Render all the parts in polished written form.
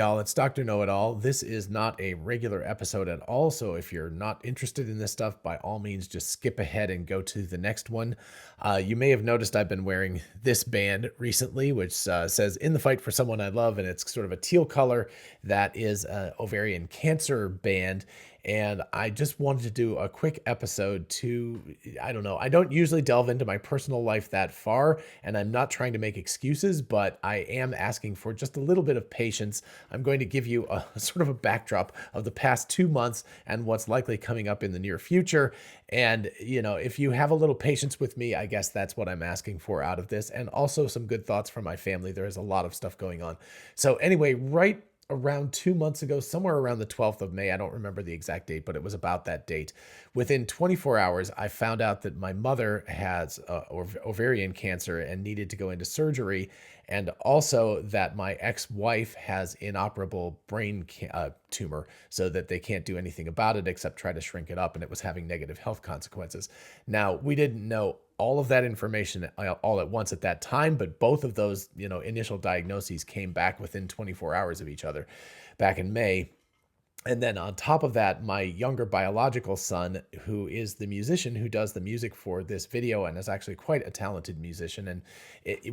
y'all, it's Dr. Know-It-All. This is not a regular episode at all, so if you're not interested in this stuff, by all means, just skip ahead and go to the next one. You may have noticed I've been wearing this band recently, which says "In the Fight for Someone I Love," and it's sort of a teal color. That is an ovarian cancer band. And I just wanted to do a quick episode to, I don't know, I don't usually delve into my personal life that far, and I'm not trying to make excuses, but I am asking for just a little bit of patience. I'm going to give you a sort of a backdrop of the past 2 months and what's likely coming up in the near future. And, you know, if you have a little patience with me, I guess that's what I'm asking for out of this. And also some good thoughts from my family. There is a lot of stuff going on. So anyway, right around 2 months ago, somewhere around the 12th of May. I don't remember the exact date, but it was about that date. Within 24 hours, I found out that my mother has ovarian cancer and needed to go into surgery. And also that my ex-wife has inoperable brain tumor, so that they can't do anything about it except try to shrink it up. And it was having negative health consequences. Now, we didn't know all of that information all at once at that time, but both of those, initial diagnoses came back within 24 hours of each other back in May. And then on top of that, my younger biological son, who is the musician who does the music for this video and is actually quite a talented musician. And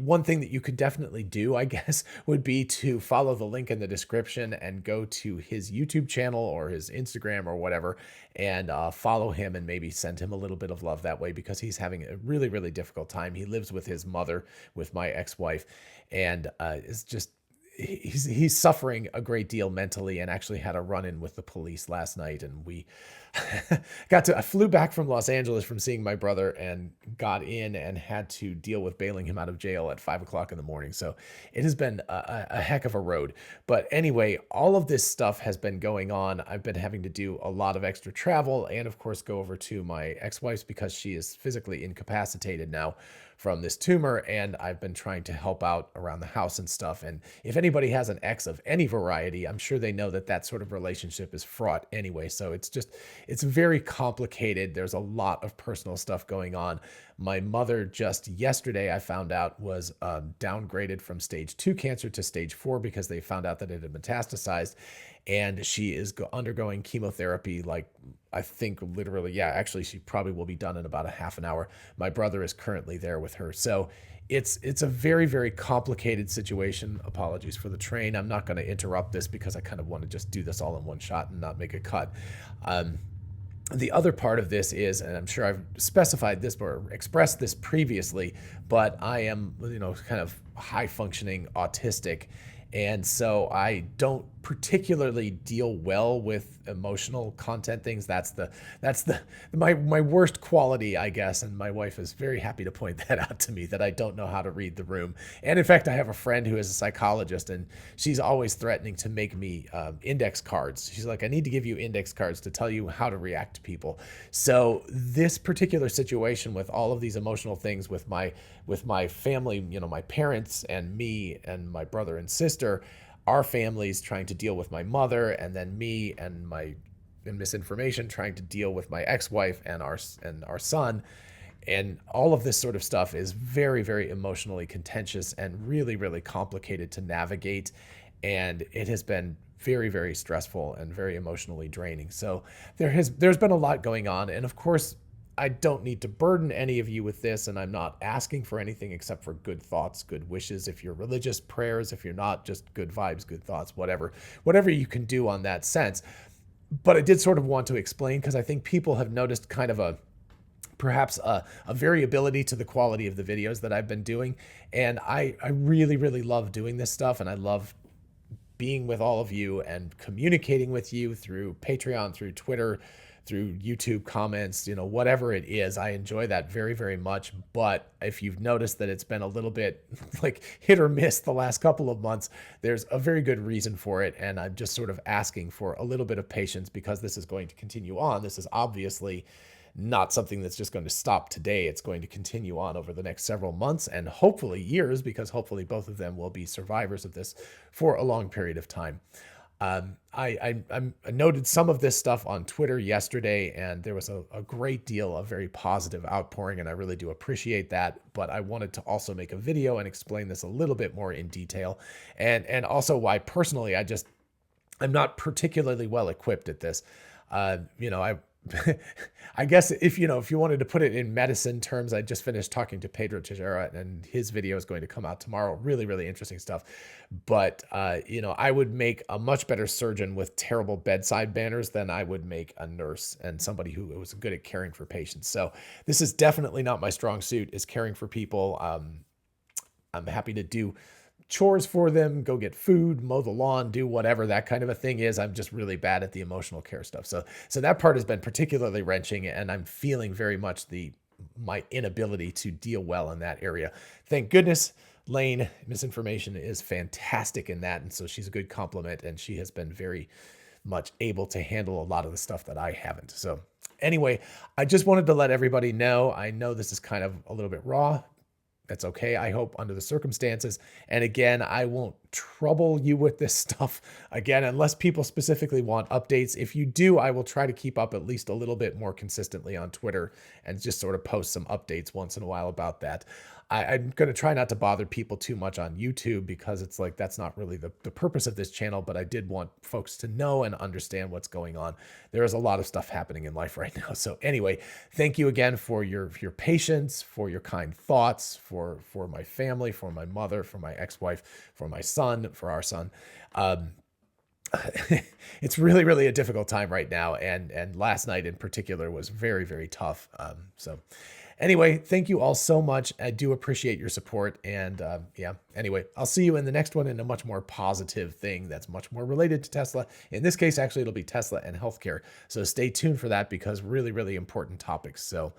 one thing that you could definitely do, I guess, would be to follow the link in the description and go to his YouTube channel or his Instagram or whatever, and follow him and maybe send him a little bit of love that way, because he's having a really, really difficult time. He lives with his mother, with my ex-wife, and is just he's suffering a great deal mentally, and actually had a run-in with the police last night. And we I flew back from Los Angeles from seeing my brother, and got in and had to deal with bailing him out of jail at 5 o'clock in the morning. So it has been a heck of a road. But anyway, all of this stuff has been going on. I've been having to do a lot of extra travel, and of course go over to my ex-wife's because she is physically incapacitated now from this tumor, and I've been trying to help out around the house and stuff. And if anybody has an ex of any variety, I'm sure they know that that sort of relationship is fraught anyway. So it's very complicated. There's a lot of personal stuff going on. My mother, just yesterday, I found out, was downgraded from stage 2 cancer to stage 4 because they found out that it had metastasized. And she is undergoing chemotherapy, like, I think literally, yeah, actually she probably will be done in about a half an hour. My brother is currently there with her. So it's a very, very complicated situation. Apologies for the train. I'm not going to interrupt this because I kind of want to just do this all in one shot and not make a cut. The other part of this is, and I'm sure I've specified this or expressed this previously, but I am, kind of high functioning autistic. And so I don't particularly deal well with emotional content things. That's my worst quality, I guess. And my wife is very happy to point that out to me, that I don't know how to read the room. And in fact, I have a friend who is a psychologist, and she's always threatening to make me index cards. She's like, I need to give you index cards to tell you how to react to people. So this particular situation with all of these emotional things with my family, my parents and me and my brother and sister, our families trying to deal with my mother, and then me and misinformation trying to deal with my ex-wife and our son. And all of this sort of stuff is very, very emotionally contentious and really, really complicated to navigate. And it has been very, very stressful and very emotionally draining. So there's been a lot going on. And of course, I don't need to burden any of you with this, and I'm not asking for anything except for good thoughts, good wishes. If you're religious, prayers. If you're not, just good vibes, good thoughts, whatever you can do on that sense. But I did sort of want to explain, because I think people have noticed kind of perhaps a variability to the quality of the videos that I've been doing. And I really, really love doing this stuff, and I love being with all of you and communicating with you through Patreon, through Twitter, through YouTube comments, whatever it is. I enjoy that very, very much. But if you've noticed that it's been a little bit like hit or miss the last couple of months, there's a very good reason for it. And I'm just sort of asking for a little bit of patience, because this is going to continue on. This is obviously not something that's just going to stop today. It's going to continue on over the next several months and hopefully years, because hopefully both of them will be survivors of this for a long period of time. I noted some of this stuff on Twitter yesterday, and there was a great deal of very positive outpouring, and I really do appreciate that. But I wanted to also make a video and explain this a little bit more in detail, and also why personally I just I'm not particularly well equipped at this. I I guess if if you wanted to put it in medicine terms, I just finished talking to Pedro Teixeira, and his video is going to come out tomorrow. Really, really interesting stuff. But I would make a much better surgeon with terrible bedside manners than I would make a nurse and somebody who was good at caring for patients. So this is definitely not my strong suit, is caring for people. I'm happy to do chores for them, go get food, mow the lawn, do whatever that kind of a thing is. I'm just really bad at the emotional care stuff. So that part has been particularly wrenching, and I'm feeling very much my inability to deal well in that area. Thank goodness Lane Misinformation is fantastic in that, and so she's a good compliment, and she has been very much able to handle a lot of the stuff that I haven't. So anyway, I just wanted to let everybody know. I know this is kind of a little bit raw. That's okay, I hope, under the circumstances. And again, I won't trouble you with this stuff again, unless people specifically want updates. If you do, I will try to keep up at least a little bit more consistently on Twitter and just sort of post some updates once in a while about that. I'm going to try not to bother people too much on YouTube, because it's like that's not really the purpose of this channel, but I did want folks to know and understand what's going on. There is a lot of stuff happening in life right now. So anyway, thank you again for your patience, for your kind thoughts, for my family, for my mother, for my ex-wife, for my son, for our son. It's really, really a difficult time right now. And last night in particular was very, very tough. So anyway, thank you all so much. I do appreciate your support. And yeah, anyway, I'll see you in the next one in a much more positive thing that's much more related to Tesla. In this case, actually, it'll be Tesla and healthcare. So stay tuned for that, because really, really important topics. So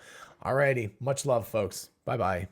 alrighty, much love, folks. Bye-bye.